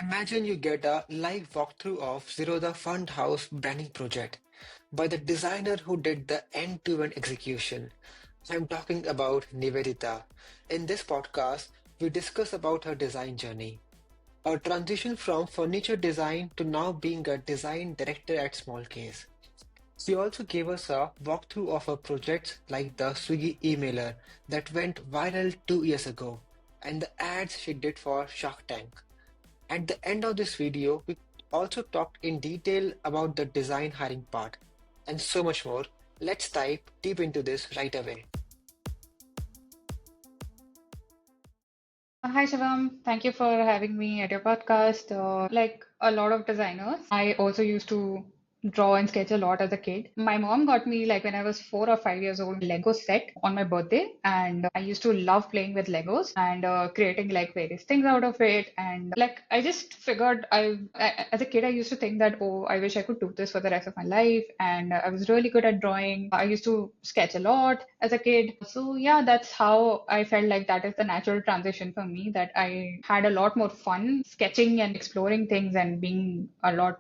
Imagine you get a live walkthrough of Zerodha Fund House branding project by the designer who did the end-to-end execution. I'm talking about Nivedita. In this podcast, we discuss about her design journey, a transition from furniture design to now being a design director at Smallcase. She also gave us a walkthrough of her projects like the Swiggy emailer that went viral 2 years ago and the ads she did for Shark Tank. At the end of this video, we also talked in detail about the design hiring part and so much more. Let's dive deep into this right away. Hi Shivam, thank you for having me at your podcast. Like a lot of designers, I also used to draw and sketch a lot as a kid. My mom got me like when I was 4 or 5 years old, Lego set on my birthday, and I used to love playing with Legos and creating like various things out of it. And like I just figured as a kid, I used to think that, oh, I wish I could do this for the rest of my life. And I was really good at drawing. I used to sketch a lot as a kid. So yeah, that's how I felt like that is the natural transition for me, that I had a lot more fun sketching and exploring things and being a lot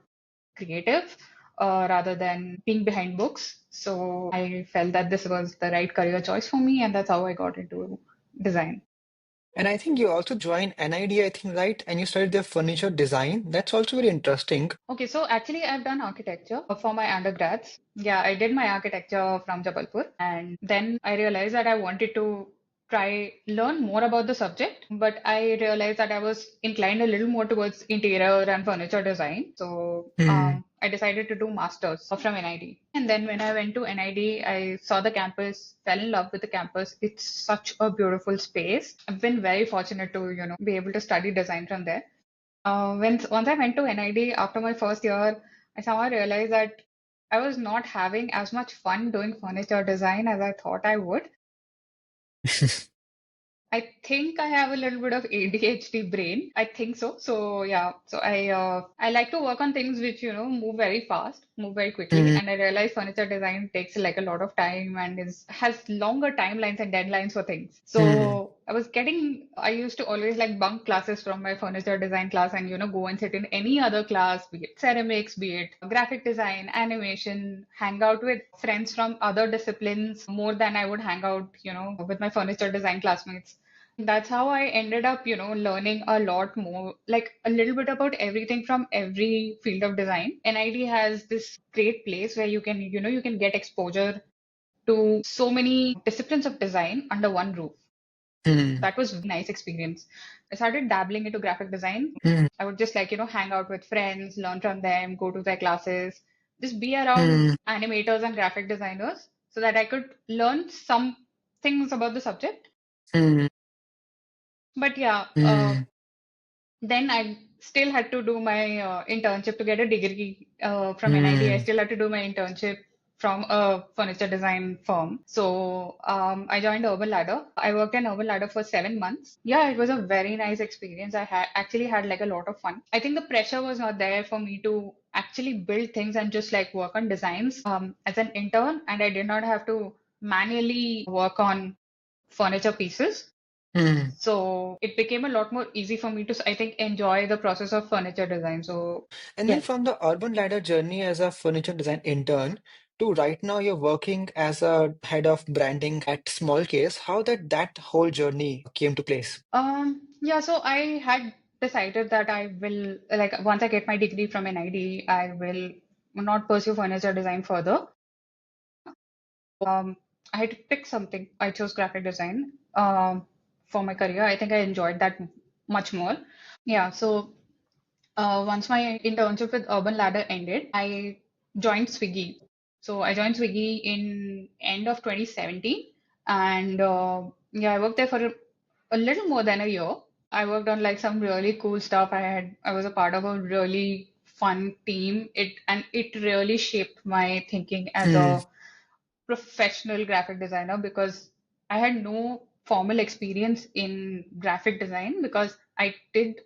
creative rather than being behind books. So I felt that this was the right career choice for me, and that's how I got into design. And I think you also joined NID, I think, right? And you studied the furniture design. That's also very interesting. Okay, so actually, I've done architecture for my undergrads. Yeah, I did my architecture from Jabalpur, and then I realized that I wanted to try learn more about the subject, but I realized that I was inclined a little more towards interior and furniture design. So Hmm. I decided to do masters from NID. And then when I went to NID, I saw the campus, fell in love with the campus. It's such a beautiful space. I've been very fortunate to, be able to study design from there. Once I went to NID after my first year, I somehow realized that I was not having as much fun doing furniture design as I thought I would. I think I have a little bit of ADHD brain. I think so. So yeah, so I like to work on things which move very fast, move very quickly, Hmm. and I realize furniture design takes like a lot of time and is has longer timelines and deadlines for things. Hmm. So I used to always like bunk classes from my furniture design class and go and sit in any other class, be it ceramics, be it graphic design, animation, hang out with friends from other disciplines more than I would hang out, with my furniture design classmates. That's how I ended up, learning a lot more, like a little bit about everything from every field of design. NID has this great place where you can get exposure to so many disciplines of design under one roof. Hmm. That was a nice experience. I started dabbling into graphic design. Hmm. I would just like, hang out with friends, learn from them, go to their classes, just be around Hmm. animators and graphic designers so that I could learn some things about the subject. Hmm. But yeah, Hmm. then I still had to do my internship to get a degree from NID. I Hmm. still had to do my internship from a furniture design firm. So I joined Urban Ladder. I worked in Urban Ladder for 7 months. Yeah, it was a very nice experience. I actually had like a lot of fun. I think the pressure was not there for me to actually build things and just like work on designs as an intern, and I did not have to manually work on furniture pieces. Hmm. So it became a lot more easy for me to, I think, enjoy the process of furniture design. So And then yeah. from the urban ladder journey as a furniture design intern to right now you're working as a head of branding at Smallcase, how that whole journey came to place? Yeah, so I had decided that I will, like, once I get my degree from NID, I will not pursue furniture design further. Um, I had to pick something. I chose graphic design for my career. I think I enjoyed that much more. Yeah, so once my internship with Urban Ladder ended, I joined Swiggy. So I joined Swiggy in end of 2017, and yeah, I worked there for a little more than a year. I worked on like some really cool stuff. I was a part of a really fun team. It really shaped my thinking as Hmm. a professional graphic designer because I had no formal experience in graphic design because I did,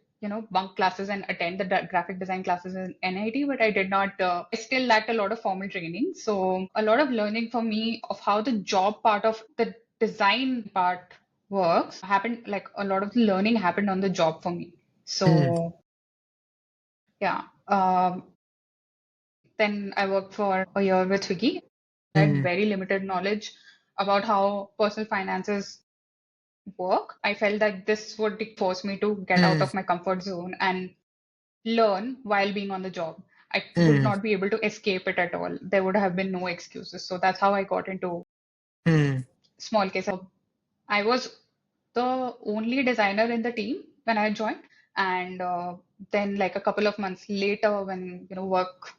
bunk classes and attend the graphic design classes in NIT, but I did not, I still lacked a lot of formal training. So a lot of learning for me of how the job part of the design part works happened, like a lot of the learning happened on the job for me. Hmm. So Yeah. Then I worked for a year with Swiggy. I had Mm, very limited knowledge about how personal finances work. I felt that this would force me to get out mm, of my comfort zone and learn while being on the job. I would mm, not be able to escape it at all. There would have been no excuses. So that's how I got into mm, small case. I was the only designer in the team when I joined, and then like a couple of months later, when work,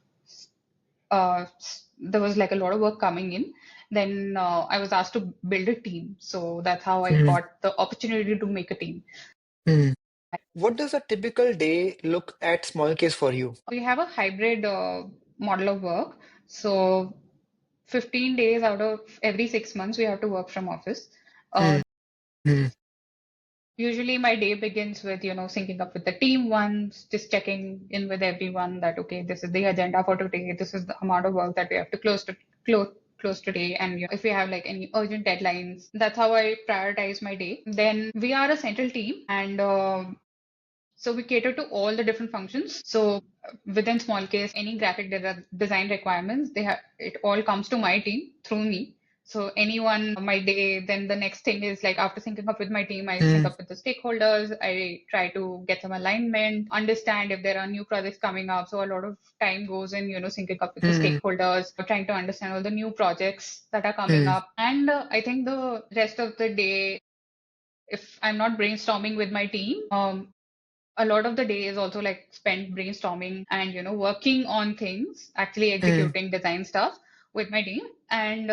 there was like a lot of work coming in. Then I was asked to build a team. So that's how I mm, got the opportunity to make a team. mm. What does a typical day look at small case for you? We have a hybrid model of work. So 15 days out of every 6 months, we have to work from office. Uh, Mm, mm, Usually my day begins with, syncing up with the team once, just checking in with everyone that, okay, this is the agenda for today. This is the amount of work that we have to close today. And if we have like any urgent deadlines, that's how I prioritize my day. Then we are a central team, and so we cater to all the different functions. So within small case, any design requirements, they have it all comes to my team through me. So anyone my day, then the next thing is like after syncing up with my team, I sync mm, up with the stakeholders. I try to get some alignment, understand if there are new projects coming up. So a lot of time goes in, syncing up with the mm, stakeholders, trying to understand all the new projects that are coming mm, up. And I think the rest of the day, if I'm not brainstorming with my team, a lot of the day is also like spent brainstorming and working on things, actually mm, executing design stuff with my team. And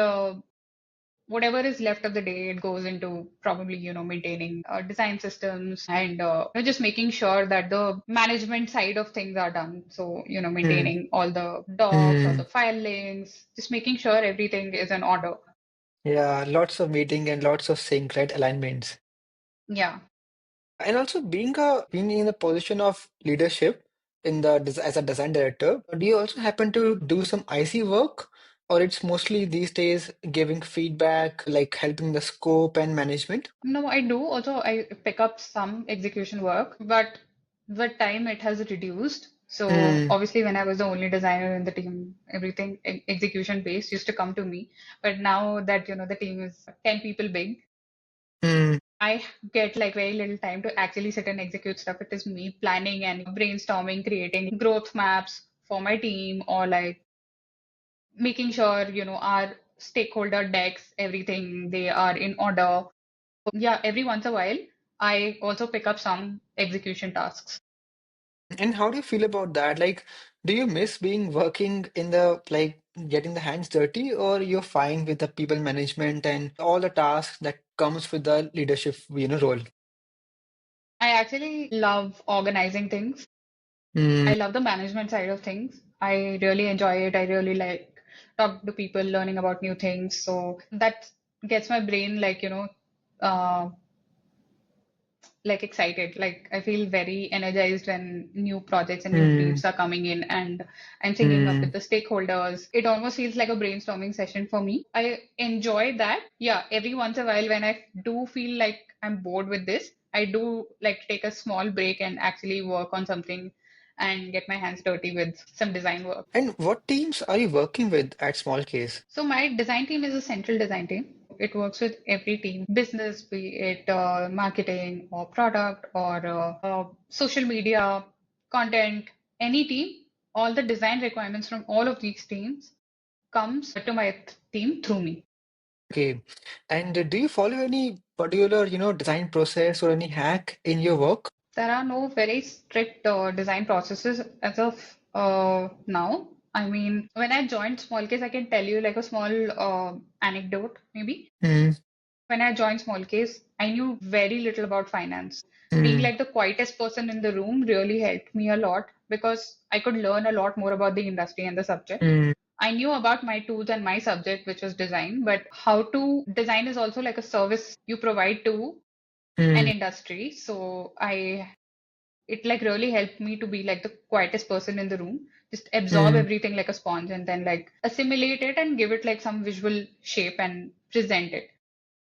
whatever is left of the day, it goes into probably maintaining design systems and just making sure that the management side of things are done. So mm, maintaining all the docs, all mm. the file links, just making sure everything is in order. Yeah, lots of meeting and lots of sync, right? Alignments. Yeah. And also being in a position of leadership in the as a design director, do you also happen to do some IC work, or it's mostly these days giving feedback, like helping the scope and management? No, I do. Also, I pick up some execution work, but the time it has reduced. So Mm, obviously, when I was the only designer in the team, everything execution based used to come to me. But now that the team is 10 people big, mm, I get like very little time to actually sit and execute stuff. It is me planning and brainstorming, creating growth maps for my team, or like making sure our stakeholder decks, everything they are in order. Yeah, every once a while, I also pick up some execution tasks. And how do you feel about that? Like, do you miss being working in the like getting the hands dirty, or you're fine with the people management and all the tasks that comes with the leadership, role? I actually love organizing things. Mm, I love the management side of things. I really enjoy it. I really like talking to people, learning about new things. So that gets my brain uh, like excited. Like I feel very energized when new projects and new mm, briefs are coming in and I'm thinking up with mm, the stakeholders. It almost feels like a brainstorming session for me. I enjoy that. Yeah, every once in a while when I do feel like I'm bored with this, I do like take a small break and actually work on something and get my hands dirty with some design work. And what teams are you working with at Small Case? So my design team is a central design team. It works with every team, business, be it marketing or product or social media, content, any team. All the design requirements from all of these teams comes to my team through me. Okay. And do you follow any particular, design process or any hack in your work? There are no very strict design processes as of now. I mean, when I joined Smallcase, I can tell you like a small anecdote, maybe. Mm, When I joined Smallcase, I knew very little about finance. Being mm, like the quietest person in the room really helped me a lot because I could learn a lot more about the industry and the subject. mm, I knew about my tools and my subject, which was design, but how to design is also like a service you provide to an mm, industry. So it like really helped me to be like the quietest person in the room, just absorb mm, everything like a sponge and then like assimilate it and give it like some visual shape and present it.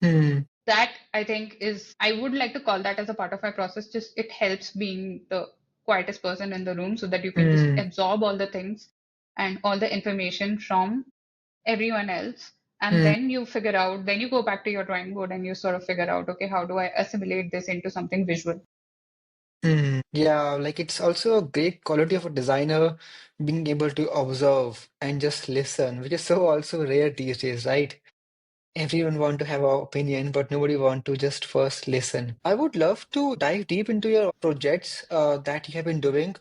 mm. That I think is, I would like to call that as a part of my process. Just it helps being the quietest person in the room so that you can just Mm, absorb all the things and all the information from everyone else. And mm, then you figure out, then you go back to your drawing board and you sort of figure out, okay, how do I assimilate this into something visual? mm. Yeah, like it's also a great quality of a designer being able to observe and just listen, which is so also rare these days, right? Everyone want to have an opinion, but nobody want to just first listen. I would love to dive deep into your projects that you have been doing.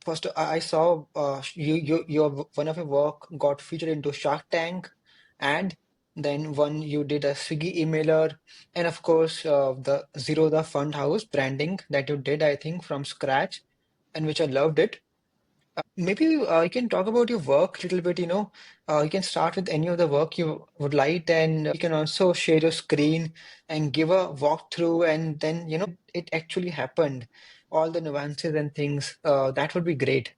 First, I saw your one of your work got featured into Shark Tank, and then one you did a Swiggy emailer, and of course the Zerodha Fund House branding that you did, I think, from scratch, and which I loved it. Maybe you can talk about your work a little bit, you can start with any of the work you would like, and you can also share your screen and give a walkthrough, and then, it actually happened, all the nuances and things. That would be great.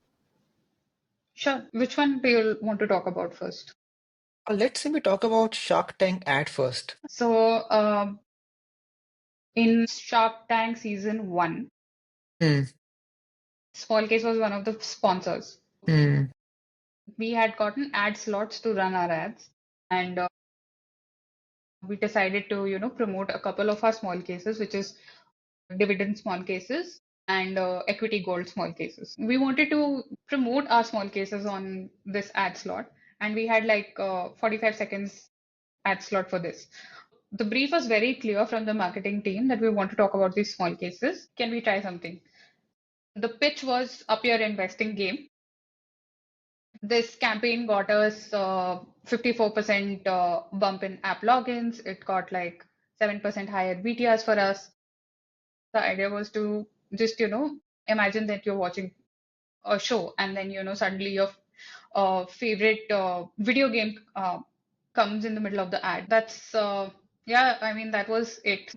Sure. Which one do you want to talk about first? Let's say we talk about Shark Tank at first. So, in Shark Tank season one, Hmm, Smallcase was one of the sponsors. hmm, We had gotten ad slots to run our ads, and we decided to, promote a couple of our small cases, which is dividend small cases and equity gold small cases. We wanted to promote our small cases on this ad slot, and we had like 45 seconds ad slot for this. The brief was very clear from the marketing team that we want to talk about these small cases. Can we try something? The pitch was up your investing game. This campaign got us 54% bump in app logins. It got like 7% higher BTRs for us. The idea was to just, imagine that you're watching a show and then, suddenly your favorite video game comes in the middle of the ad. Yeah, I mean, that was it.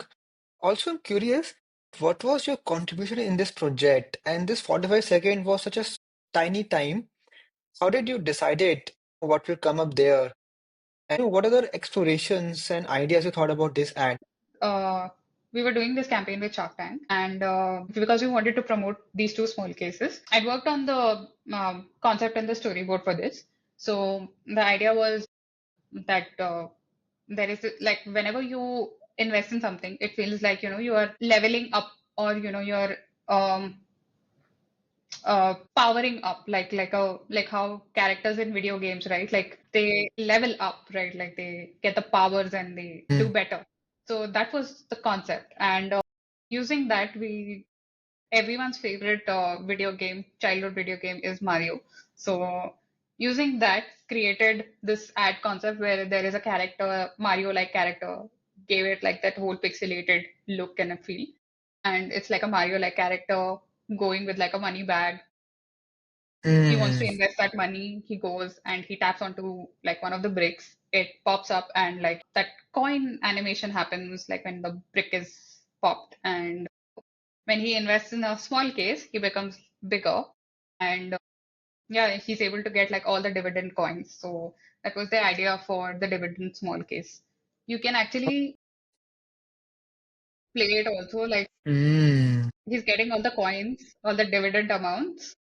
also I'm curious, what was your contribution in this project? And this 45 second was such a tiny time. How did you decide it? What will come up there? And what other explorations and ideas you thought about this ad? uh, we were doing this campaign with Shark Tank, and because we wanted to promote these two small cases, I'd worked on the concept and the storyboard for this. So the idea was that there is like whenever you invest in something, it feels like you are leveling up, or you're um, powering up, like how characters in video games, right? Like they level up, right? Like they get the powers and they do Mm, better. So that was the concept, and using that, we everyone's favorite video game, childhood video game, is Mario. So using that, created this ad concept where there is a character, Mario-like character, gave it like that whole pixelated look and a feel, and it's like a Mario-like character going with like a money bag. He wants to mm, invest that money. He goes and he taps onto like one of the bricks. It pops up and like that coin animation happens like when the brick is popped. And when he invests in a small case, he becomes bigger. And yeah, he's able to get like all the dividend coins. So that was the idea for the dividend small case. You can actually play it also, like mm. he's getting all the coins, all the dividend amounts.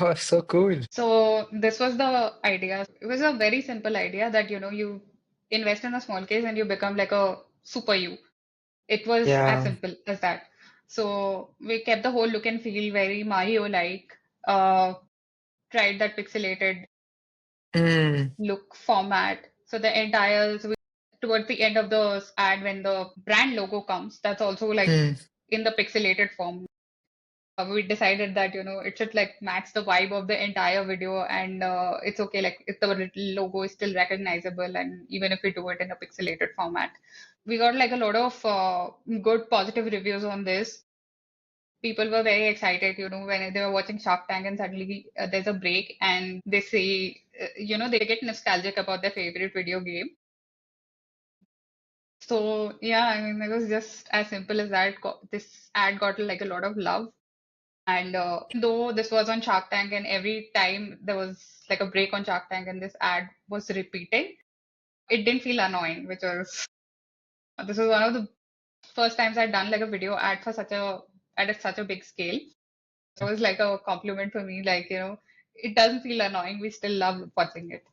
Oh, so cool. So this was the idea. It was a very simple idea that you invest in a small case and you become like a super you. It was as Yeah. simple as that. So we kept the whole look and feel very Mario-like. Uh, tried that pixelated Mm, look format. So the entire so towards the end of the ad when the brand logo comes, that's also like mm, in the pixelated form. We decided that it should like match the vibe of the entire video, and it's okay like if the logo is still recognizable, and even if we do it in a pixelated format. We got like a lot of good positive reviews on this. People were very excited, when they were watching Shark Tank and suddenly there's a break and they say, they get nostalgic about their favorite video game. So yeah, I mean, it was just as simple as that. This ad got like a lot of love. And though this was on Shark Tank, and every time there was like a break on Shark Tank and this ad was repeating, it didn't feel annoying, this was one of the first times I'd done like a video ad for such a at such a big scale. It was like a compliment for me, like, it doesn't feel annoying. We still love watching it.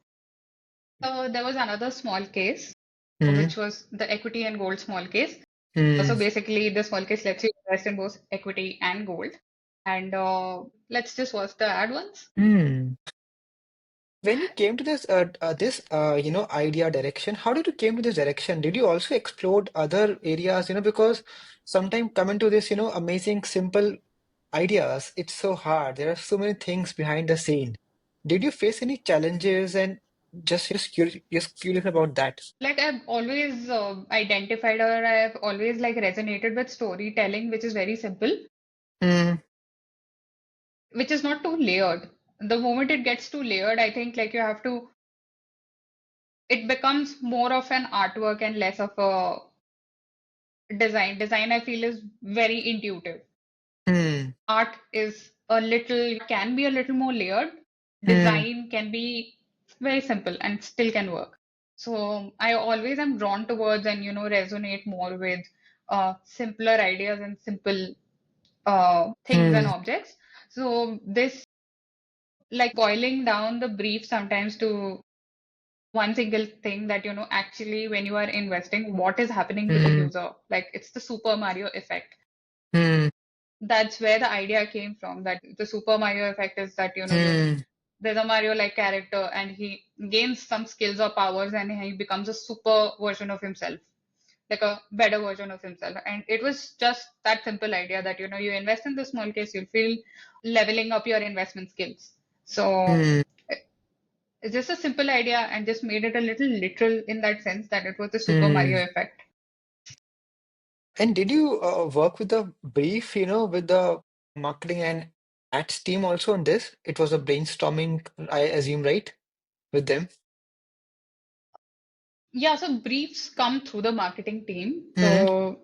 So there was another small case, Hmm. which was the equity and gold small case. So Hmm. basically, the small case lets you invest in both equity and gold. And let's just watch the ad once. Hmm. When you came to this idea direction, how did you came to this direction? Did you also explore other areas? Because sometimes coming to this amazing, simple ideas, it's so hard. There are so many things behind the scene. Did you face any challenges and just curious about that? Like I've always identified, or I've always like resonated with storytelling, which is very simple, Hmm. which is not too layered. The moment it gets too layered, I think like you have to, it becomes more of an artwork and less of a design. Design, I feel, is very intuitive. Hmm. Art is can be a little more layered. Hmm. Design can be very simple and still can work. So I always am drawn towards and, resonate more with simpler ideas and simple things and Hmm. objects. So this, like boiling down the brief sometimes to one single thing that, actually when you are investing, what is happening to the Hmm. user? Like it's the Super Mario effect. Hmm. That's where the idea came from, that the Super Mario effect is that, Hmm. there's a Mario-like character and he gains some skills or powers and he becomes a super version of himself, like a better version of himself. And it was just that simple idea that, you invest in the small case, you'll feel leveling up your investment skills. So Hmm. it's just a simple idea and just made it a little literal in that sense that it was the Super Hmm. Mario effect. And did you work with the with the marketing and ads team also on this? It was a brainstorming, I assume, right? With them? Yeah, so briefs come through the marketing team. Hmm. So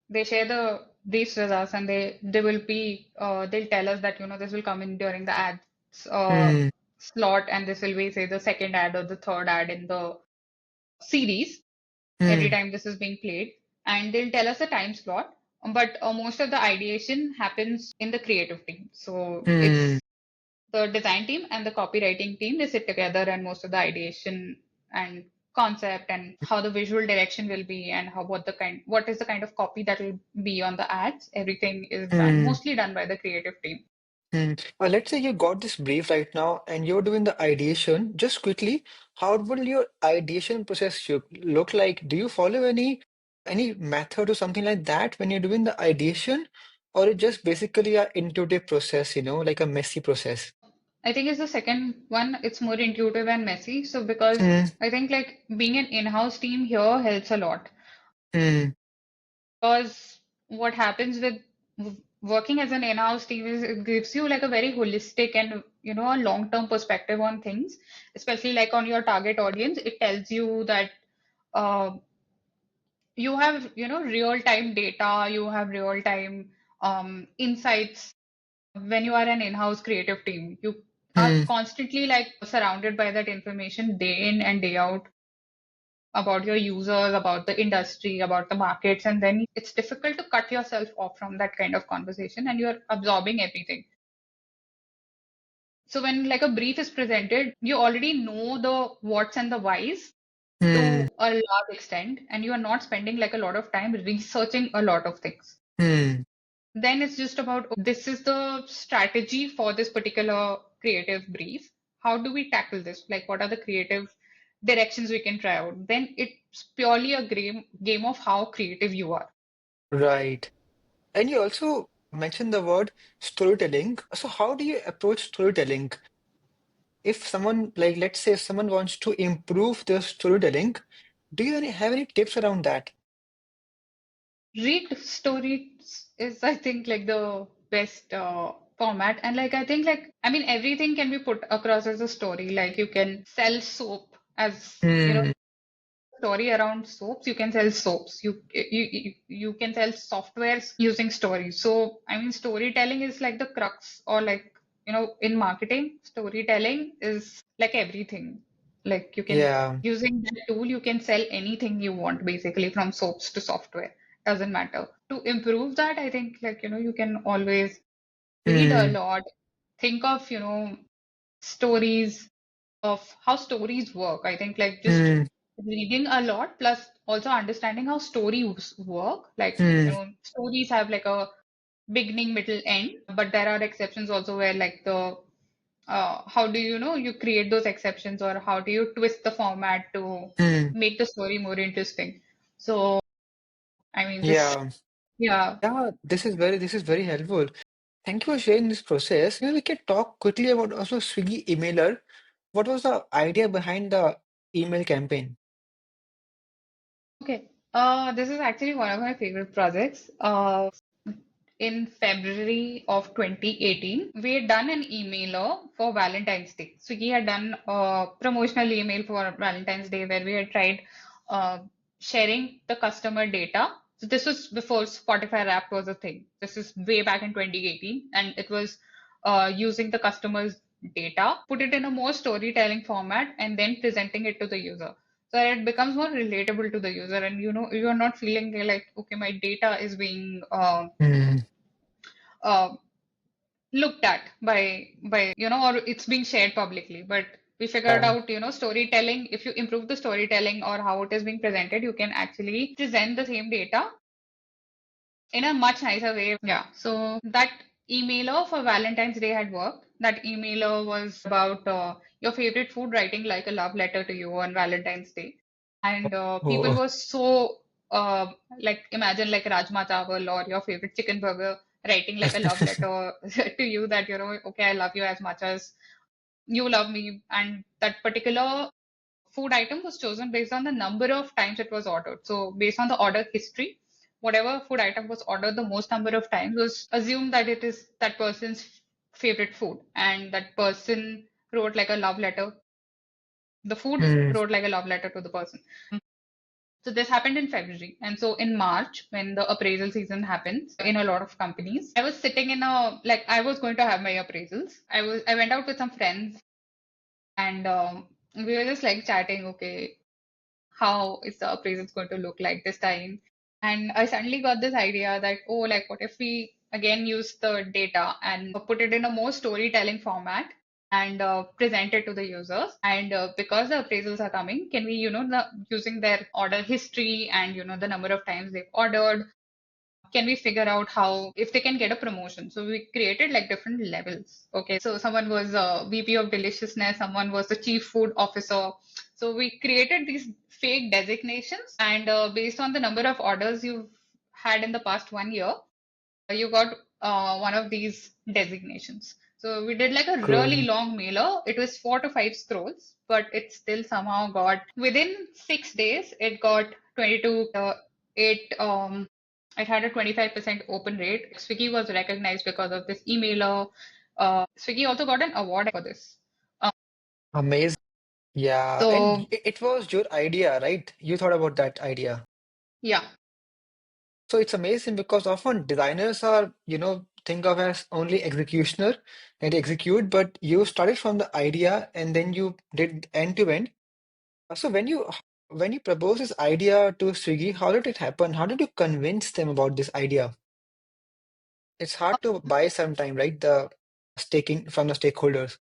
they share the briefs with us and they will be they'll tell us that this will come in during the ads Hmm. slot, and this will be say the second ad or the third ad in the series every Hmm. time this is being played, and they'll tell us the time slot. But most of the ideation happens in the creative team. So Hmm. it's the design team and the copywriting team, they sit together, and most of the ideation and concept and how the visual direction will be and what is the kind of copy that will be on the ads, everything is Hmm. mostly done by the creative team. Hmm. Let's say you got this brief right now and you're doing the ideation. Just quickly, how will your ideation process look like? Do you follow any method or something like that when you're doing the ideation, or it just basically a intuitive process like a messy process? I think it's the second one. It's more intuitive and messy. So because Hmm. I think like being an in-house team here helps a lot. Hmm. Because what happens with working as an in-house team is it gives you like a very holistic and a long-term perspective on things, especially like on your target audience. It tells you that uh, you have real-time data, you have real-time insights. When you are an in-house creative team, you are Hmm. constantly like surrounded by that information day in and day out about your users, about the industry, about the markets, and then it's difficult to cut yourself off from that kind of conversation and you're absorbing everything. So when like a brief is presented, you already know the what's and the whys Hmm. to a large extent, and you are not spending like a lot of time researching a lot of things. Hmm. Then it's just about, okay, this is the strategy for this particular creative brief. How do we tackle this? Like, what are the creative directions we can try out? Then it's purely a game of how creative you are. Right. And you also mentioned the word storytelling. So how do you approach storytelling? If someone, like, let's say, if someone wants to improve their storytelling, do you have any tips around that? Read stories is, I think, like the best format. And like, I think, like, I mean, everything can be put across as a story. Like, you can sell soap as, Hmm. story around soaps. You can sell soaps. You can sell softwares using stories. So I mean, storytelling is like the crux, or like in marketing, storytelling is like everything. Like you can Yeah. using that tool, you can sell anything you want, basically from soaps to software. doesn't matter. To improve that, I think like, you can always read a Hmm. lot, think of, stories of how stories work. I think like just Hmm. reading a lot plus also understanding how stories work. Like, Hmm. stories have like a beginning, middle, end, but there are exceptions also where like the how do you create those exceptions or how do you twist the format to Hmm. make the story more interesting. So, I mean, this, Yeah. yeah. Yeah, this is very helpful. Thank you for sharing this process. We can talk quickly about also Swiggy emailer. What was the idea behind the email campaign? Okay. This is actually one of my favorite projects. In February of 2018, we had done an emailer for Valentine's Day. Swiggy had done a promotional email for Valentine's Day where we had tried uh, sharing the customer data. So this was before Spotify Wrapped was a thing. This is way back in 2018, and it was using the customer's data, put it in a more storytelling format, and then presenting it to the user. So it becomes more relatable to the user, and you're not feeling like, okay, my data is being Hmm. uh, looked at by or it's being shared publicly. But we figured Yeah. out, storytelling, if you improve the storytelling or how it is being presented, you can actually present the same data in a much nicer way. Yeah. So that emailer for Valentine's Day had worked. That emailer was about your favorite food writing like a love letter to you on Valentine's Day. And people Oh. were so uh, like imagine like Rajma Chawal or your favorite chicken burger writing like a love letter to you that, okay, I love you as much as you love me. And that particular food item was chosen based on the number of times it was ordered. So based on the order history, whatever food item was ordered the most number of times was assumed that it is that person's favorite food. And that person wrote like a love letter. The food Hmm. wrote like a love letter to the person. So this happened in February. And so in March, when the appraisal season happens in a lot of companies, I was sitting in like I was going to have my appraisals. I went out with some friends and we were just like chatting, okay, how is the appraisals going to look like this time? And I suddenly got this idea that, oh, like what if we again use the data and put it in a more storytelling format and present it to the users. And because the appraisals are coming, can we, using their order history and, the number of times they've ordered, can we figure out how if they can get a promotion? So we created like different levels. Okay, so someone was a VP of deliciousness, someone was the chief food officer. So we created these fake designations, and based on the number of orders you've had in the past 1 year, you got one of these designations. So we did like a really Cool. long mailer. It was 4 to 5 scrolls, but it still somehow got within 6 days. It got 22. It it had a 25% open rate. Swiggy was recognized because of this emailer. Swiggy also got an award for this. Uh, Amazing. Yeah, and so it was your idea, right? You thought about that idea. yeah. So it's amazing because often designers are, think of as only executioner and execute, but you started from the idea and then you did end to end. So when you proposed this idea to Swiggy, how did it happen? How did you convince them about this idea? It's hard to buy sometime, right? The staking from the stakeholders.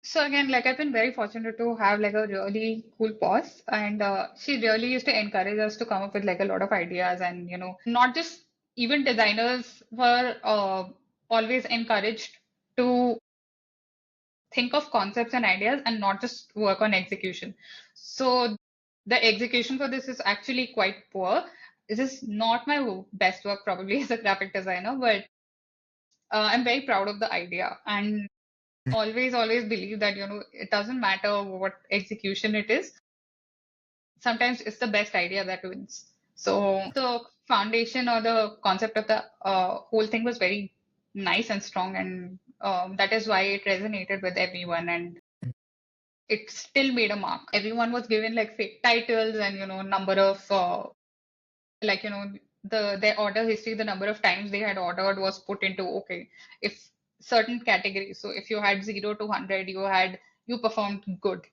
So again, like I've been very fortunate to have like a really cool boss, and she really used to encourage us to come up with like a lot of ideas, and not just even designers were always encouraged to think of concepts and ideas and not just work on execution. So the execution for this is actually quite poor. This is not my best work probably as a graphic designer, but I'm very proud of the idea and always believe that it doesn't matter what execution it is, sometimes it's the best idea that wins. So the foundation or the concept of the whole thing was very nice and strong, and that is why it resonated with everyone, and it still made a mark. Everyone was given like fake titles and number of like their order history, the number of times they had ordered was put into, okay, if certain categories, so if you had 0 to 100, you performed good.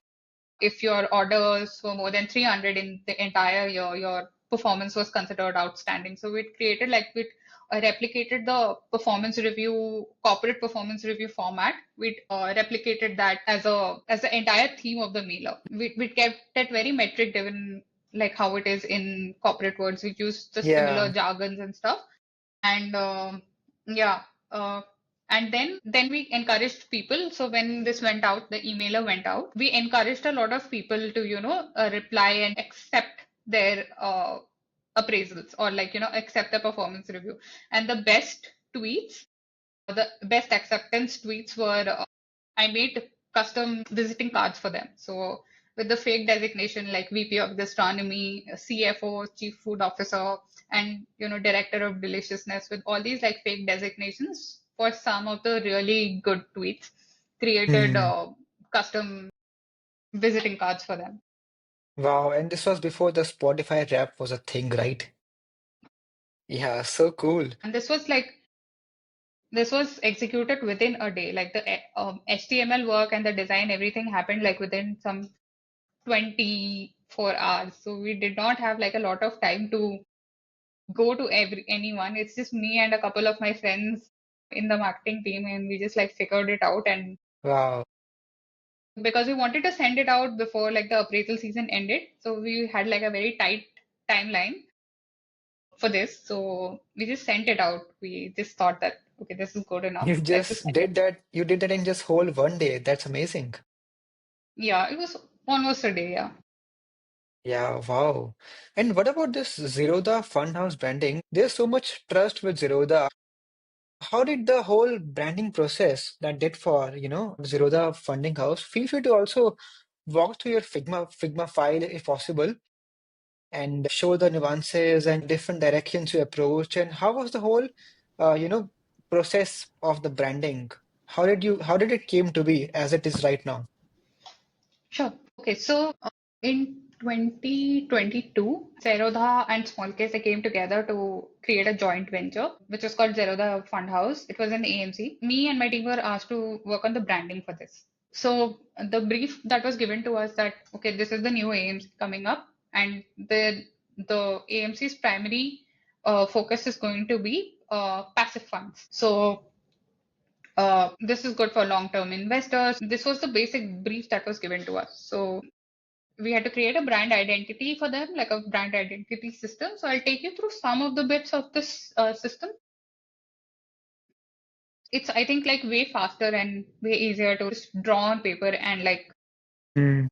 If your orders were more than 300 in the entire year, your performance was considered outstanding. So we created we replicated the performance review, corporate performance review format. We replicated that as the entire theme of the mailer. We kept it very metric driven, like how it is in corporate words. We used the similar Yeah. jargons and stuff. And yeah, uh, and then we encouraged people. So when this went out, the emailer went out, we encouraged a lot of people to reply and accept their appraisals, or accept the performance review. And the best tweets, the best acceptance tweets were, I made custom visiting cards for them. So with the fake designation like VP of Gastronomy, CFO, Chief Food Officer, and Director of Deliciousness, with all these like fake designations for some of the really good tweets, created Hmm. custom visiting cards for them. Wow. And this was before the Spotify rap was a thing, right? Yeah, so cool. And this was executed within a day. Like the HTML work and the design, everything happened like within some 24 hours. So we did not have like a lot of time to go to anyone. It's just me and a couple of my friends in the marketing team, and we just like figured it out. And Wow. because we wanted to send it out before like the appraisal season ended, so we had like a very tight timeline for this. So we just sent it out. We just thought that okay, this is good enough. You Let's just just send it. did that. You did that in just whole one day. That's amazing. Yeah, it was almost a day. Yeah. Yeah, wow. And what about this Zerodha Funhouse branding? There's so much trust with Zerodha. How did the whole branding process that did for, Zerodha Funding House? Feel free to also walk through your Figma file if possible and show the nuances and different directions you approach. And how was the whole, uh, you know, process of the branding? How did it came to be as it is right now? Sure. Okay, so in 2022, Zerodha and Smallcase, they came together to create a joint venture, which was called Zerodha Fund House. It was in AMC. Me and my team were asked to work on the branding for this. So the brief that was given to us that, okay, this is the new AMC coming up, and the AMC's primary focus is going to be passive funds. So this is good for long-term investors. This was the basic brief that was given to us. So we had to create a brand identity for them, like a brand identity system. So I'll take you through some of the bits of this system. It's, I think, like way faster and way easier to just draw on paper and like Mm,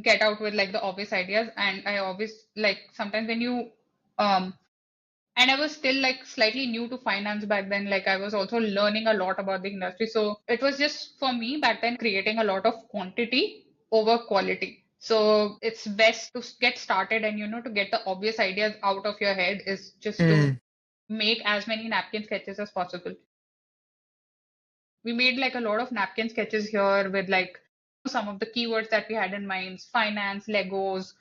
get out with like the obvious ideas. And I always like sometimes when you um and I was still like slightly new to finance back then. Like I was also learning a lot about the industry. So it was just for me back then creating a lot of quantity over quality. So it's best to get started and to get the obvious ideas out of your head is just to mm, make as many napkin sketches as possible. We made like a lot of napkin sketches here with like some of the keywords that we had in mind: finance, Legos.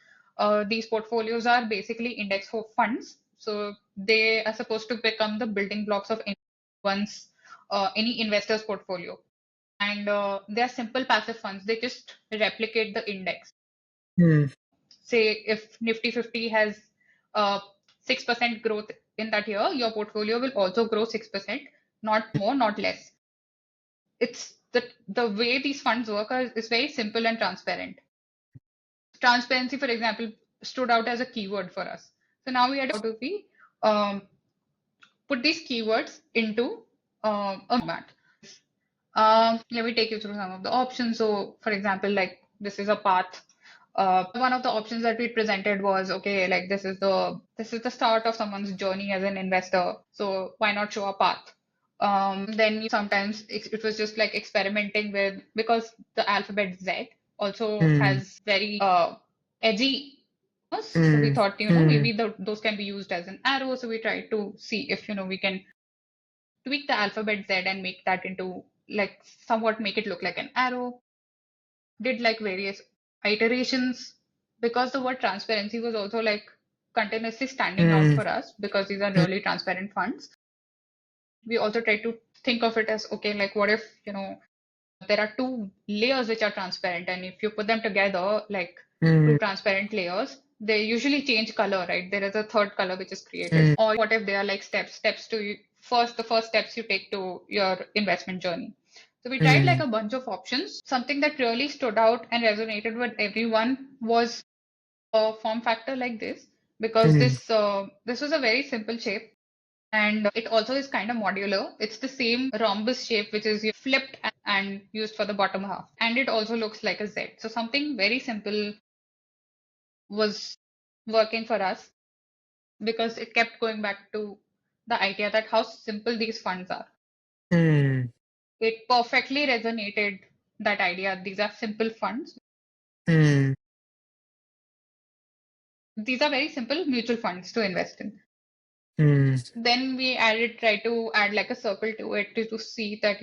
These portfolios are basically index for funds, so they are supposed to become the building blocks of any investor's portfolio. And they are simple passive funds. They just replicate the index. mm, Say if Nifty 50 has 6% growth in that year, your portfolio will also grow 6%, not more, not less. It's the way these funds work is very simple and transparent. Transparency, for example, stood out as a keyword for us. So now we had to be um, put these keywords into a format. Let me take you through some of the options. So, for example, like this is a path. One of the options that we presented was okay, like this is the start of someone's journey as an investor. So why not show a path? Then sometimes it was just like experimenting with, because the alphabet Z also mm, has very edgy. So we mm, thought, mm, maybe those can be used as an arrow. So we tried to see if, we can tweak the alphabet Z and make that into like somewhat make it look like an arrow. Did like various iterations because the word transparency was also like continuously standing out mm, for us because these are mm, really transparent funds. We also tried to think of it as okay, like what if, there are two layers which are transparent, and if you put them together like two mm, transparent layers, they usually change color, right? There is a third color which is created. Or what if they are like steps to the first steps you take to your investment journey. So we tried like Mm, a bunch of options. Something that really stood out and resonated with everyone was a form factor like this, because mm, this was a very simple shape, and it also is kind of modular. It's the same rhombus shape which is flipped and used for the bottom half, and it also looks like a Z. So something very simple was working for us, because it kept going back to the idea that how simple these funds are. mm, It perfectly resonated that idea. These are simple funds. mm, These are very simple mutual funds to invest in. mm. Then we try to add like a circle to it to see that,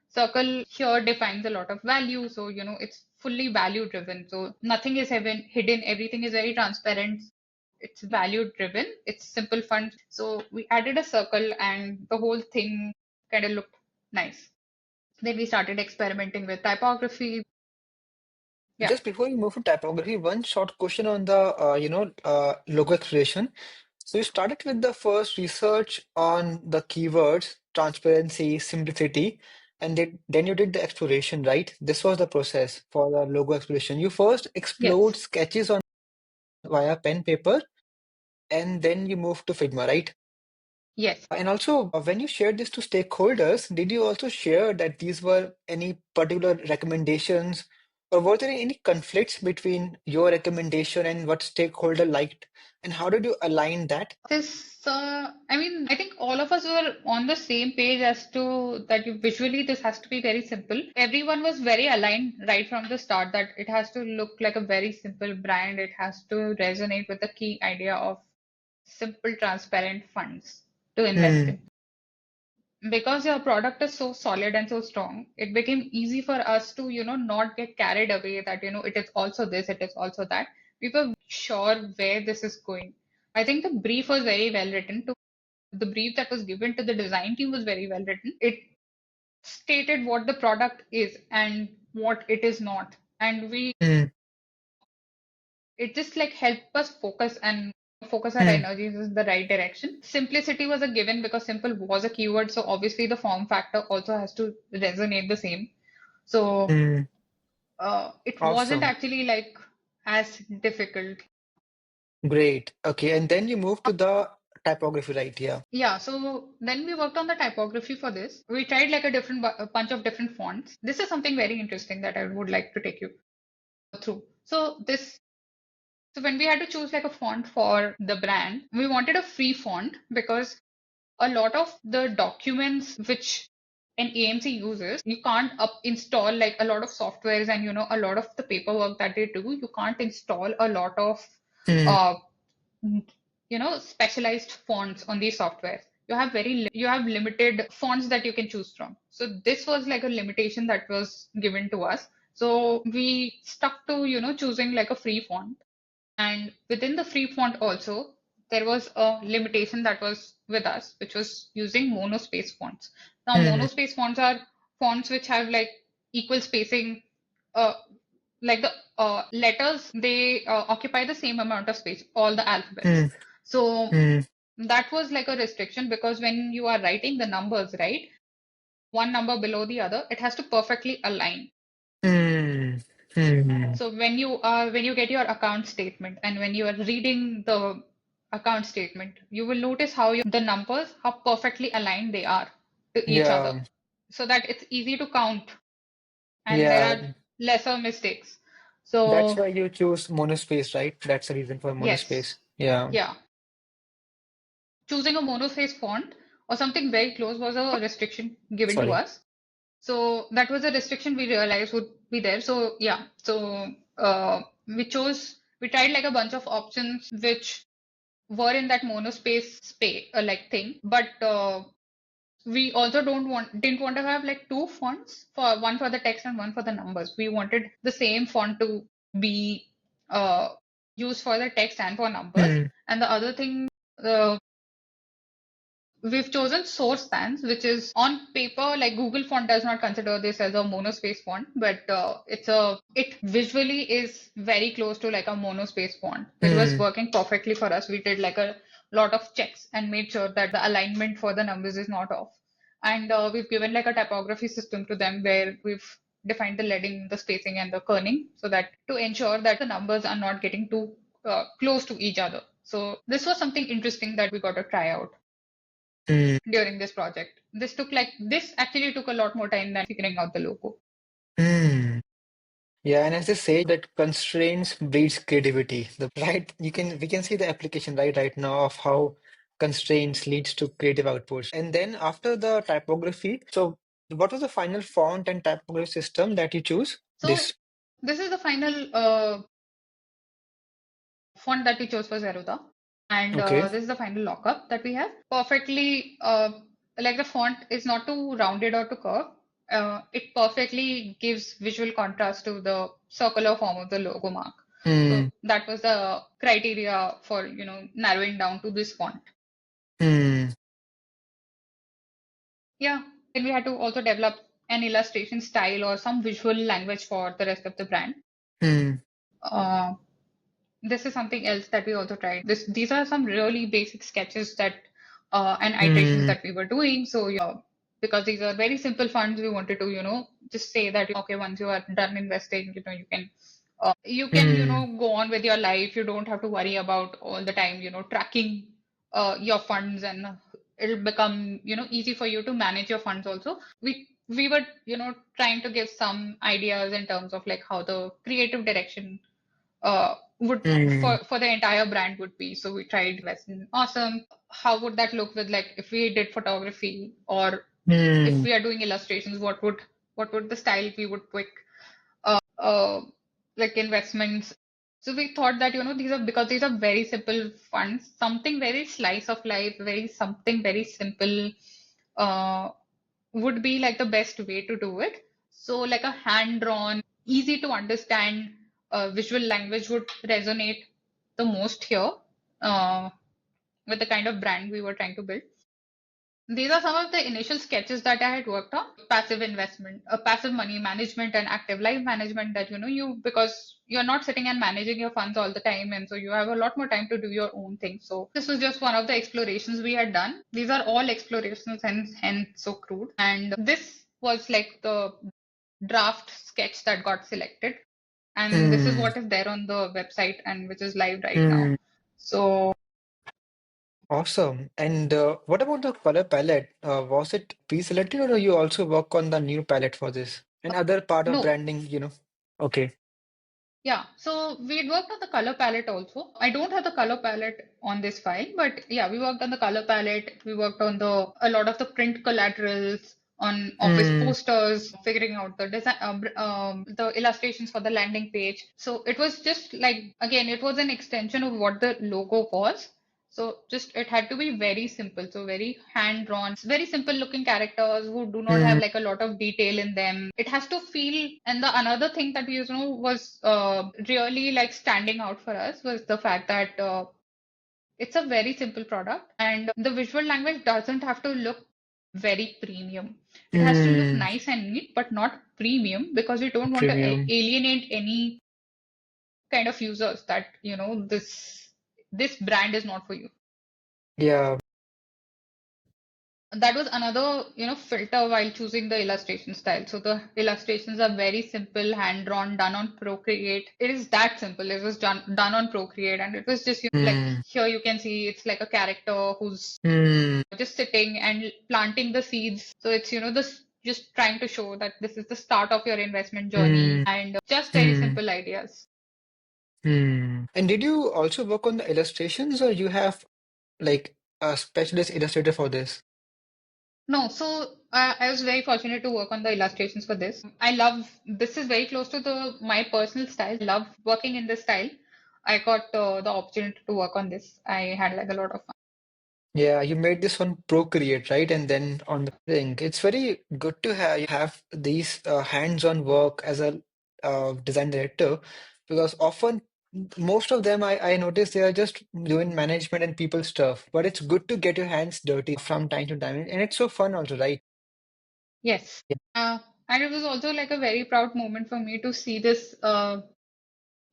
circle here defines a lot of value. So, it's fully value driven. So nothing is hidden. Everything is very transparent. It's value driven. It's simple fun. So we added a circle and the whole thing kind of looked nice. Then we started experimenting with typography. Yeah. Just before you move to typography, one short question on the logo exploration. So you started with the first research on the keywords, transparency, simplicity, and then you did the exploration, right? This was the process for the logo exploration. You first explored Yes. sketches on via pen paper, and then you moved to Figma, right? Yes. And also, when you shared this to stakeholders, did you also share that these were any particular recommendations, or were there any conflicts between your recommendation and what stakeholder liked? And how did you align that? I think all of us were on the same page as to that visually this has to be very simple. Everyone was very aligned right from the start that it has to look like a very simple brand. It has to resonate with the key idea of simple, transparent funds to invest Hmm, in. Because your product is so solid and so strong, it became easy for us to, not get carried away that, it is also this, it is also that. We were sure where this is going. I think the brief was very well written. The brief that was given to the design team was very well written. It stated what the product is and what it is not. And hmm, it just like helped us focus our hmm, energies in the right direction. Simplicity was a given because simple was a keyword. So obviously the form factor also has to resonate the same. So hmm. it wasn't Awesome. actually like as difficult. Great. Okay. And then you move to the typography, right? Yeah. Yeah, so then we worked on the typography for this. We tried like a bunch of different fonts. This is something very interesting that I would like to take you through. So when we had to choose like a font for the brand, we wanted a free font because a lot of the documents which an AMC uses, you can't up install like a lot of softwares and a lot of the paperwork that they do. You can't install a lot of Hmm, uh, specialized fonts on these softwares. You have limited fonts that you can choose from. So this was like a limitation that was given to us. So we stuck to choosing like a free font, and within the free font also, there was a limitation that was with us, which was using monospace fonts. Now, hmm, monospace fonts are fonts which have like equal spacing, uh, like the letters, they occupy the same amount of space, all the hmm, alphabets. So hmm, that was like a restriction because when you are writing the numbers, right, one number below the other, it has to perfectly align. hmm, hmm. So when you get your account statement and when you are reading the account statement, you will notice how the numbers, how perfectly aligned they are to each other, Yeah. so that it's easy to count and there Yeah. are lesser mistakes. That's So why you choose monospace, right? That's the reason for yes, monospace. Yeah. yeah, choosing a monoface font or something very close was a restriction given to Sorry. us. So that was a restriction we realized would be there. So yeah, so we tried like a bunch of options which were in that monospace space like thing, but we also didn't want to have like two fonts, for one for the text and one for the numbers. We wanted the same font to be uh, used for the text and for numbers. Hmm, And the other thing, uh, we've chosen source sans, which is on paper, like Google font does not consider this as a monospace font, but it visually is very close to like a monospace font. It was Hmm. working perfectly for us. We did like a lot of checks and made sure that the alignment for the numbers is not off. And we've given like a typography system to them where we've defined the leading, the spacing, and the kerning so that to ensure that the numbers are not getting too close to each other. So this was something interesting that we got to try out Hmm. during this project. This actually took a lot more time than figuring out the logo. Hmm. Yeah, and as they say that constraints breeds creativity. The right we can see the application right now of how constraints leads to creative outputs. And then after the typography, so what was the final font and typography system that you choose? So This. this is the final font that we chose for Zerodha. And Okay. this is the final lockup that we have. Perfectly, like the font is not too rounded or too curved. It perfectly gives visual contrast to the circular form of the logo mark. Hmm. So that was the criteria for, narrowing down to this font. Hmm. Yeah. Then we had to also develop an illustration style or some visual language for the rest of the brand. Hmm. Uh, this is something else that we also tried. These are some really basic sketches that and iterations Hmm. that we were doing. So because these are very simple funds, we wanted to just say that okay, once you are done investing, you can Hmm. go on with your life. You don't have to worry about all the time tracking your funds, and it'll become easy for you to manage your funds also. We were trying to give some ideas in terms of like how the creative direction would Hmm. for the entire brand would be. So we tried Western Awesome. How would that look with like if we did photography or if Hmm. we are doing illustrations, what would the style we would pick? Uh, like investments. So we thought that these are because these are very simple funds, something very slice of life, very something very simple uh, would be like the best way to do it. So like a hand-drawn, easy to understand visual language would resonate the most here uh, with the kind of brand we were trying to build. These are some of the initial sketches that I had worked on. Passive investment, passive money management and active life management that because you're not sitting and managing your funds all the time, and so you have a lot more time to do your own thing. So this was just one of the explorations we had done. These are all explorations and hence so crude. And this was like the draft sketch that got selected. And this is Hmm. what is there on the website and which is live right now. Hmm. So Awesome. And what about the color palette? Was it pre-selected or do you also work on the new palette for this? And other part of no, branding. Okay. yeah, so we had worked on the color palette also. I don't have the color palette on this file, but yeah, we worked on the color palette. We worked on the a lot of the print collaterals on office Hmm. posters, figuring out the design, the illustrations for the landing page. So it was just like again, it was an extension of what the logo was. So just it had to be very simple, so very hand drawn, very simple looking characters who do not have Hmm. like a lot of detail in them. It has to feel, and the another thing that was really like standing out for us was the fact that it's a very simple product, and the visual language doesn't have to look very premium. It has to look Hmm. nice and neat, but not premium because we don't want to Premium. alienate any kind of users that this brand is not for you. Yeah. That was another filter while choosing the illustration style. So the illustrations are very simple, hand drawn, done on Procreate. It is that simple. It was done on Procreate, and it was just like Hmm. here you can see it's like a character who's Hmm. just sitting and planting the seeds. So it's this just trying to show that this is the start of your investment journey Hmm. and just very Hmm. simple ideas. Hmm. And did you also work on the illustrations or you have like a specialist illustrator for this? No, so I was very fortunate to work on the illustrations for this. I love this is very close to the my personal style. I love working in this style. I got the opportunity to work on this. I had like a lot of fun. Yeah, you made this on Procreate, right? And then on the thing. It's very good to have these hands-on work as a design director because often most of them I noticed they are just doing management and people stuff, but it's good to get your hands dirty from time to time, and it's so fun also, right? Yes. Yeah. And it was also like a very proud moment for me to see this in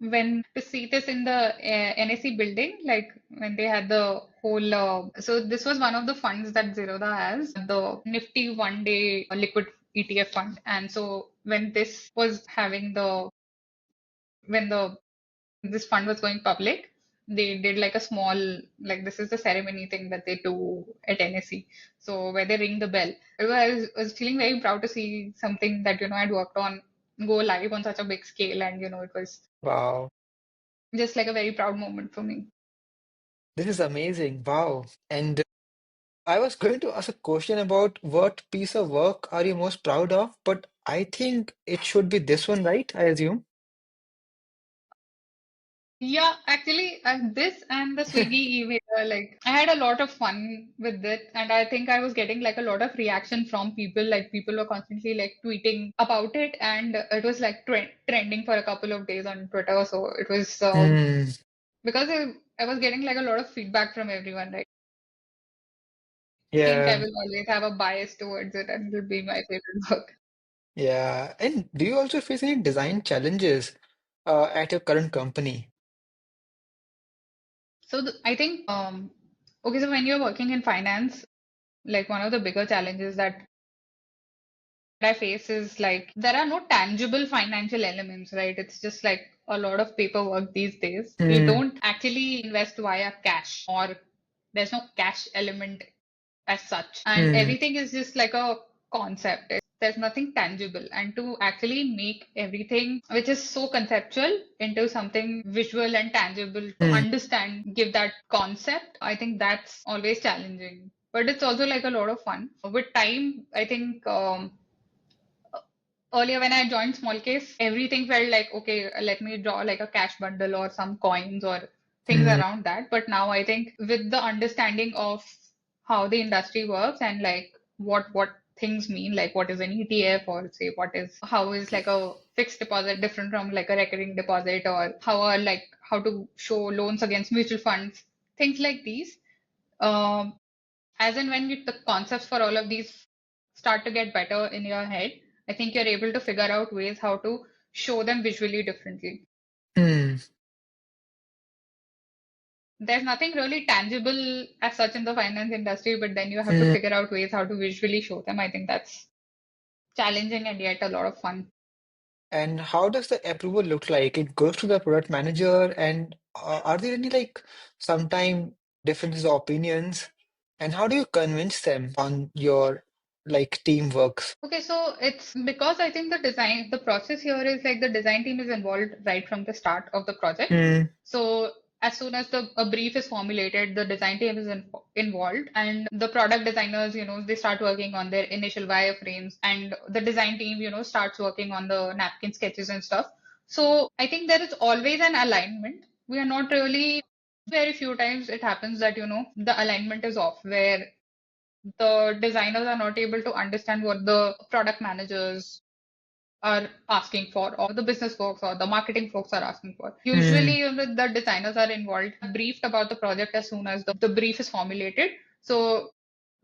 the NSE building, like when they had the whole. So this was one of the funds that Zerodha has, the Nifty one day liquid ETF fund. And so when this was having the when the this fund was going public, they did like a small, like this is the ceremony thing that they do at NSE. So where they ring the bell. I was feeling very proud to see something that, I'd worked on go live on such a big scale. And, it was Wow, just like a very proud moment for me. this is amazing. Wow. And I was going to ask a question about what piece of work are you most proud of, but I think it should be this one, right? I assume. Yeah, actually, this and the Swiggy email, like I had a lot of fun with it, and I think I was getting like a lot of reaction from people. Like people were constantly like tweeting about it, and it was like trending for a couple of days on Twitter. So it was Hmm. because I was getting like a lot of feedback from everyone. Right, I think I Yeah, will always have a bias towards it, and it'll be my favorite book. yeah. And do you also face any design challenges at your current company? So I think okay, so when you're working in finance, like one of the bigger challenges that I face is like there are no tangible financial elements, right? It's just like a lot of paperwork these days. We Hmm. don't actually invest via cash, or there's no cash element as such. And Hmm. everything is just like a concept. There's nothing tangible. And to actually make everything which is so conceptual into something visual and tangible to Hmm. understand, give that concept, I think that's always challenging. But it's also like a lot of fun. With time, I think earlier when I joined Smallcase, everything felt like, okay, let me draw like a cash bundle or some coins or things Hmm. around that. But now I think with the understanding of how the industry works and like what things mean, like what is an ETF, or say how is like a fixed deposit different from like a recurring deposit, or how to show loans against mutual funds, things like these. Um, as and when the concepts for all of these start to get better in your head, I think you're able to figure out ways how to show them visually differently. Hmm. There's nothing really tangible as such in the finance industry, but then you have to Hmm. figure out ways how to visually show them. I think that's challenging and yet a lot of fun. And how does the approval look like? It goes to the product manager, and are there any like sometime differences of opinions? And how do you convince them on your like team works? Okay, so it's because I think the process here is like the design team is involved right from the start of the project. Hmm. So as soon as a brief is formulated, the design team is involved, and the product designers, they start working on their initial wireframes, and the design team, starts working on the napkin sketches and stuff. So I think there is always an alignment. We are not really very few times it happens that, the alignment is off, where the designers are not able to understand what the product managers are asking for, or the business folks or the marketing folks are asking for. Hmm. Usually, the designers are involved, briefed about the project as soon as the brief is formulated. So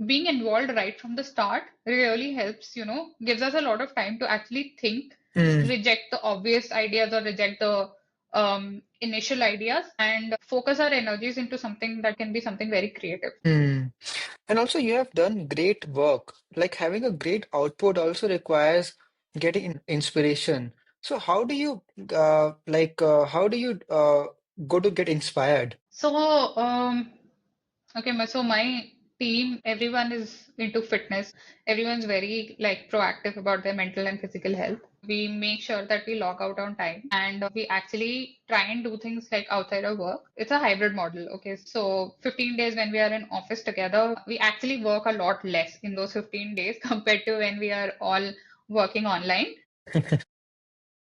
being involved right from the start really helps, gives us a lot of time to actually think, Hmm. reject the obvious ideas or reject the initial ideas, and focus our energies into something that can be something very creative. Hmm. And also, you have done great work. Like having a great output also requires getting inspiration. So how do you go to get inspired? So, okay, so my team, everyone is into fitness. Everyone's very like proactive about their mental and physical health. We make sure that we log out on time, and we actually try and do things like outside of work. It's a hybrid model. Okay, so 15 days when we are in office together, we actually work a lot less in those 15 days compared to when we are all working online.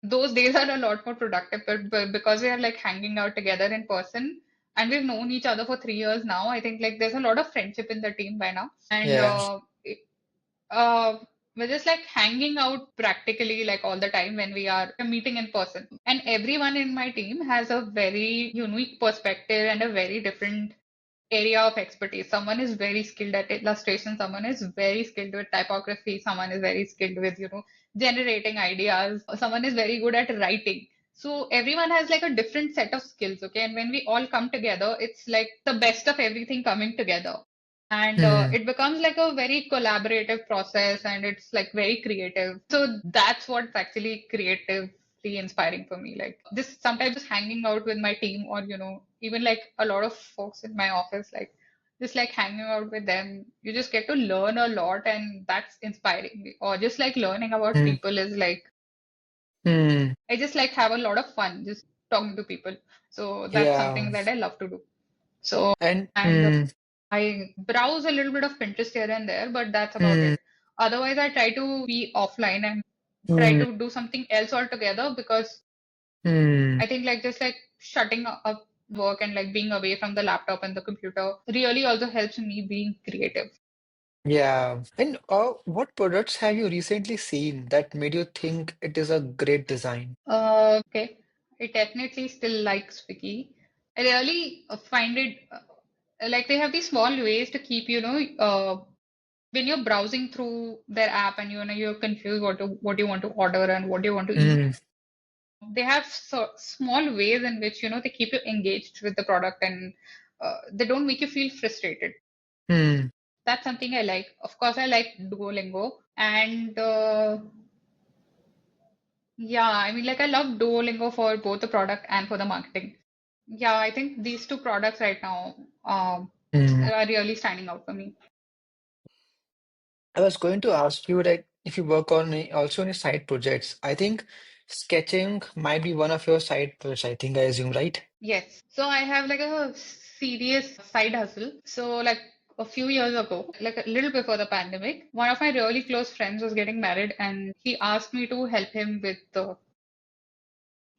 Those days are a lot more productive, but because we are like hanging out together in person, and we've known each other for 3 years now, I think like there's a lot of friendship in the team by now. And Yeah. uh, We're just like hanging out practically like all the time when we are meeting in person. And everyone in my team has a very unique perspective and a very different area of expertise. Someone is very skilled at illustration, someone is very skilled with typography, someone is very skilled with, generating ideas, someone is very good at writing. So everyone has like a different set of skills, okay? And when we all come together, it's like the best of everything coming together. And Hmm. it becomes like a very collaborative process and it's like very creative. So that's what's actually creatively inspiring for me. Like just sometimes just hanging out with my team or, even like a lot of folks in my office, like just like hanging out with them, you just get to learn a lot and that's inspiring me. Or just like learning about Hmm. people is like, Hmm. I just like have a lot of fun just talking to people. So that's Yeah. something that I love to do. So, And and I browse a little bit of Pinterest here and there, but that's about hmm. it. Otherwise, I try to be offline and try Hmm. to do something else altogether because Hmm. I think like just like shutting up work and like being away from the laptop and the computer really also helps me being creative. Yeah. And what products have you recently seen that made you think it is a great design? Okay. I definitely still like Swiggy. I really find it like they have these small ways to keep, when you're browsing through their app and you're confused what you want to order and what you want to eat, Hmm. they have small ways in which they keep you engaged with the product and they don't make you feel frustrated. Hmm. That's something I like. Of course, I like Duolingo and yeah, I mean like I love Duolingo for both the product and for the marketing. Yeah, I think these two products right now Hmm. are really standing out for me. I was going to ask you like if you work on also on your side projects. I think sketching might be one of your side projects, I think I assume, right? Yes. So I have like a serious side hustle. So like a few years ago, like a little before the pandemic, one of my really close friends was getting married and he asked me to help him with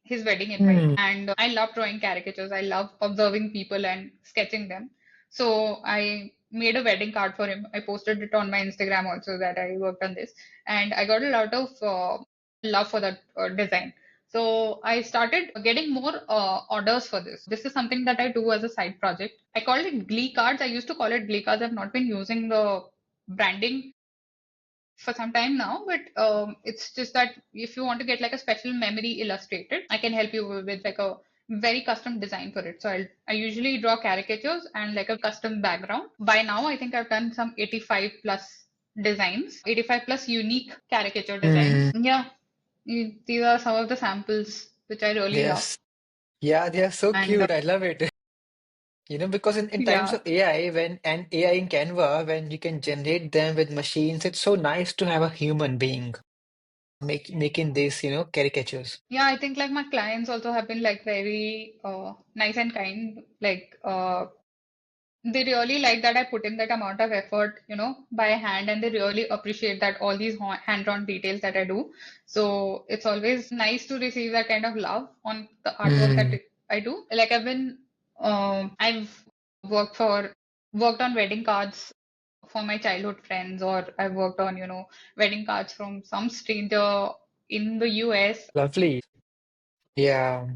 his wedding invite. Hmm. And I love drawing caricatures. I love observing people and sketching them. So I made a wedding card for him. I posted it on my Instagram also that I worked on this. And I got a lot of love for that design. So I started getting more orders for this. This is something that I do as a side project. I called it Glee cards. I used to call it Glee cards. I've not been using the branding for some time now, but it's just that if you want to get like a special memory illustrated, I can help you with like a very custom design for it. So I usually draw caricatures and like a custom background. By now, I think I've done some 85 plus designs, 85 plus unique caricature Hmm. designs. Yeah, these are some of the samples which I really love. Yes. Yeah, they are so And cute. I love it. Because in times yeah, of AI, when and AI in Canva, when you can generate them with machines, it's so nice to have a human being making these, caricatures. yeah, I think like my clients also have been like very nice and kind. Like they really like that I put in that amount of effort, by hand, and they really appreciate that all these hand-drawn details that I do. So it's always nice to receive that kind of love on the artwork that Hmm. I do. Like I've worked for worked on wedding cards for my childhood friends, or I've worked on, wedding cards from some stranger in the US. Lovely. Yeah.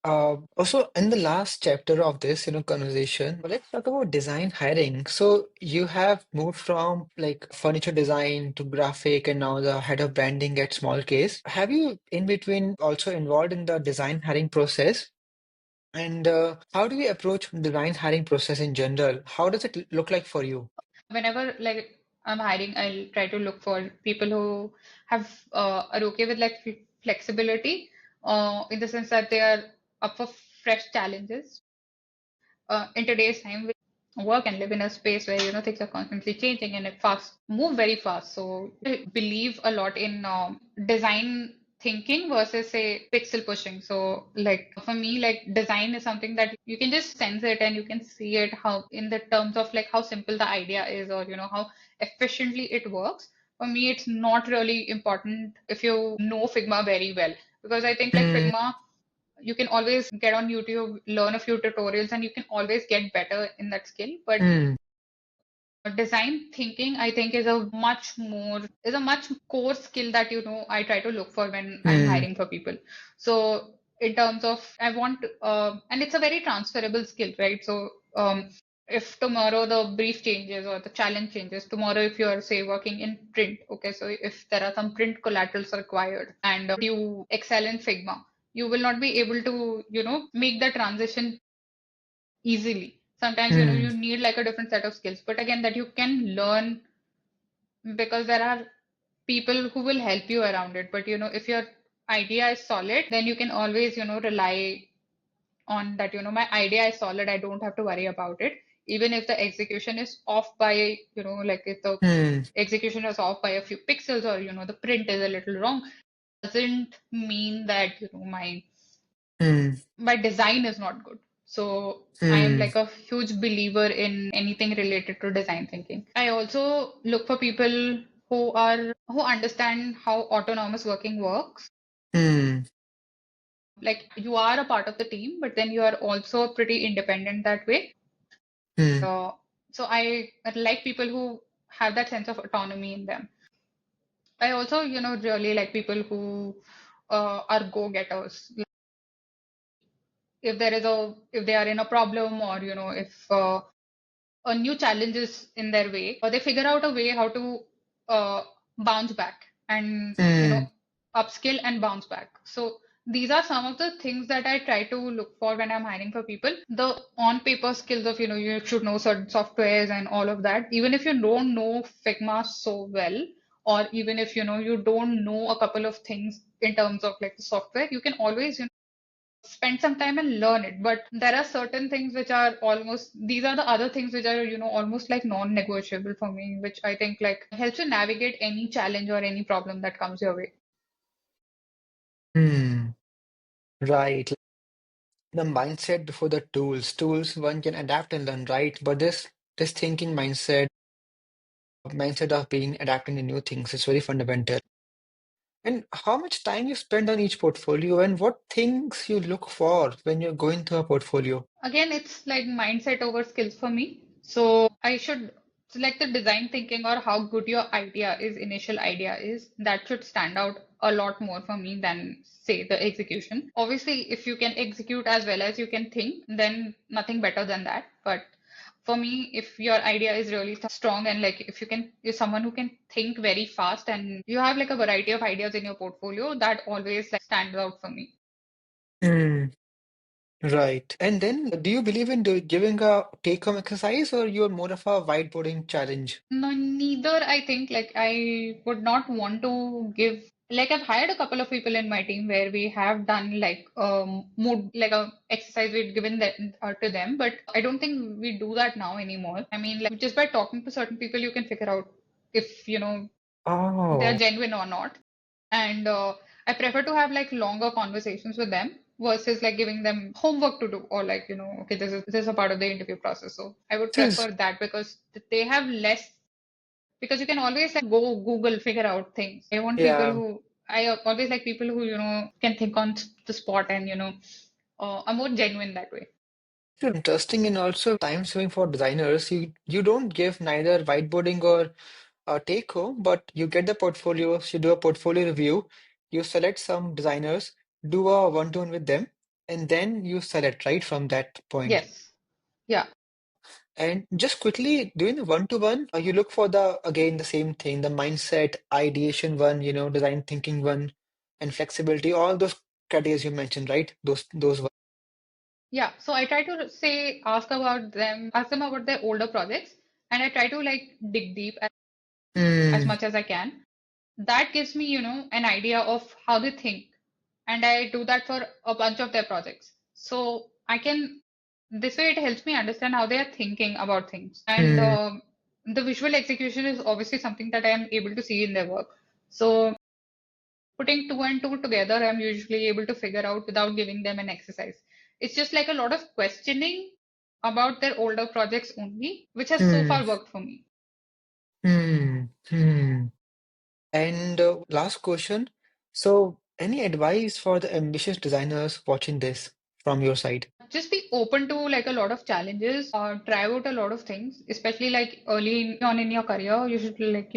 Also, in the last chapter of this, conversation, let's talk about design hiring. So you have moved from like furniture design to graphic and now the head of branding at Smallcase. Have you in between also involved in the design hiring process? And how do you approach design hiring process in general? How does it look like for you? Whenever like I'm hiring, I'll try to look for people who have are okay with like flexibility, in the sense that they are up for fresh challenges. In today's time, we work and live in a space where things are constantly changing and it fast move very fast. So I believe a lot in design thinking versus say pixel pushing. So like for me, like design is something that you can just sense it and you can see it how in the terms of like how simple the idea is or how efficiently it works. For me, it's not really important if you know Figma very well because I think like Hmm. Figma you can always get on YouTube, learn a few tutorials, and you can always get better in that skill. But Hmm. Design thinking, I think, is a much core skill that I try to look for when I'm Hmm. hiring for people. So in terms of I want and it's a very transferable skill, right? So if tomorrow the brief changes or the challenge changes, tomorrow if you are say working in print, okay, so if there are some print collaterals required and you excel in Figma, you will not be able to make the transition easily. Sometimes Hmm. you need like a different set of skills, but again that you can learn because there are people who will help you around it. But if your idea is solid, then you can always rely on that. My idea is solid, I don't have to worry about it. Even if the execution is off by like if the Hmm. execution is off by a few pixels, or the print is a little wrong, doesn't mean that Hmm. my design is not good. So I am Hmm. like a huge believer in anything related to design thinking. I also look for people who understand how autonomous working works. Hmm. Like you are a part of the team, but then you are also pretty independent that way. Hmm. Uh, so I like people who have that sense of autonomy in them. I also, really like people who are go-getters. If they are in a problem, or if a new challenge is in their way, or they figure out a way how to uh, bounce back and Hmm. upskill and bounce back. So these are some of the things that I try to look for when I'm hiring for people. The on paper skills of you should know certain softwares and all of that. Even if you don't know Figma so well, or even if you don't know a couple of things in terms of like the software, you can always spend some time and learn it. But there are certain things which are almost, these are the other things which are almost like non-negotiable for me, which I think like helps you navigate any challenge or any problem that comes your way. Hmm. Right. The mindset before the tools. Tools one can adapt and learn, right? But this thinking mindset of being adapting to new things is very fundamental. And how much time you spend on each portfolio and what things you look for when you're going through a portfolio? Again, it's like mindset over skills for me. So I should select the design thinking, or how good your initial idea is, that should stand out a lot more for me than say the execution. Obviously, if you can execute as well as you can think, then nothing better than that. But for me, if your idea is really strong, and like if you're someone who can think very fast and you have like a variety of ideas in your portfolio, that always like stands out for me. Hmm. Right. And then do you believe in giving a take-home exercise or you're more of a whiteboarding challenge? No, neither. I think like I would not want to give. Like I've hired a couple of people in my team where we have done like mood, like a exercise we've given that to them, but I don't think we do that now anymore. I mean, like just by talking to certain people, you can figure out if they're Oh. genuine or not. And I prefer to have like longer conversations with them versus like giving them homework to do, or like okay, this is a part of the interview process. So I would This is, prefer that because they have less, because you can always like go Google, figure out things. yeah, I always like people who can think on the spot, and are more genuine that way. it's interesting and also time saving for designers. You don't give neither whiteboarding or take home, but you get the portfolios, you do a portfolio review, you select some designers, do a one-to-one with them, and then you select right from that point. Yes. Yeah. And just quickly doing the one-to-one, you look for the again the same thing, the mindset, ideation one, design thinking one, and flexibility, all those criteria you mentioned, right? Those one. Yeah. So I try to say, ask them about their older projects, and I try to like dig deep as Hmm. much as I can. That gives me, an idea of how they think. And I do that for a bunch of their projects. So this way it helps me understand how they are thinking about things. And Hmm. the visual execution is obviously something that I am able to see in their work. So putting two and two together, I'm usually able to figure out without giving them an exercise. It's just like a lot of questioning about their older projects only, which has so Hmm. far worked for me. Hmm. Hmm. And last question. So, any advice for the ambitious designers watching this from your side? just be open to like a lot of challenges or try out a lot of things, especially like early on in your career. You should like,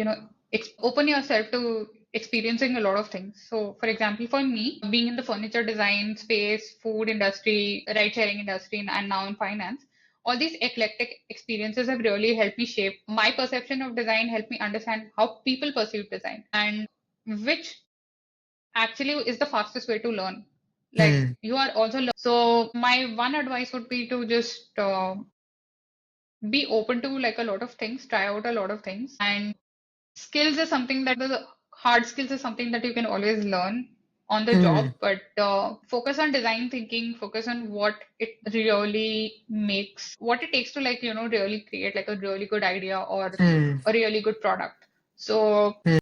open yourself to experiencing a lot of things. So, for example, for me, being in the furniture design space, food industry, ride sharing industry, and now in finance, all these eclectic experiences have really helped me shape my perception of design, helped me understand how people perceive design, and which actually is the fastest way to learn. Like Hmm. you are also so my one advice would be to just be open to like a lot of things, try out a lot of things, and skills is something that the hard skills is something that you can always learn on the Hmm. job, but focus on design thinking, focus on what it really makes, what it takes to like, really create like a really good idea or Hmm. a really good product. So Hmm.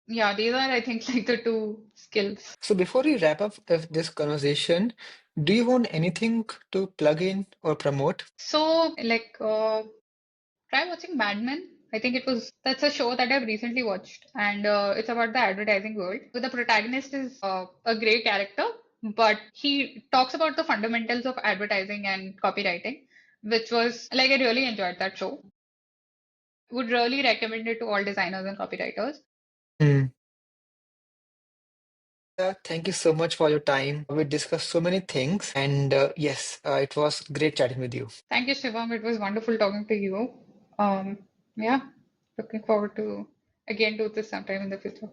yeah, these are I think like the two skills. So before we wrap up this conversation, do you want anything to plug in or promote? So like try watching Mad Men. I think that's a show that I've recently watched, and it's about the advertising world. The protagonist is a great character, but he talks about the fundamentals of advertising and copywriting, which was like I really enjoyed that show. Would really recommend it to all designers and copywriters. Hmm. Nivedita, thank you so much for your time. We discussed so many things, and yes, it was great chatting with you. Thank you, Shivam. It was wonderful talking to you. Yeah, looking forward to again do this sometime in the future.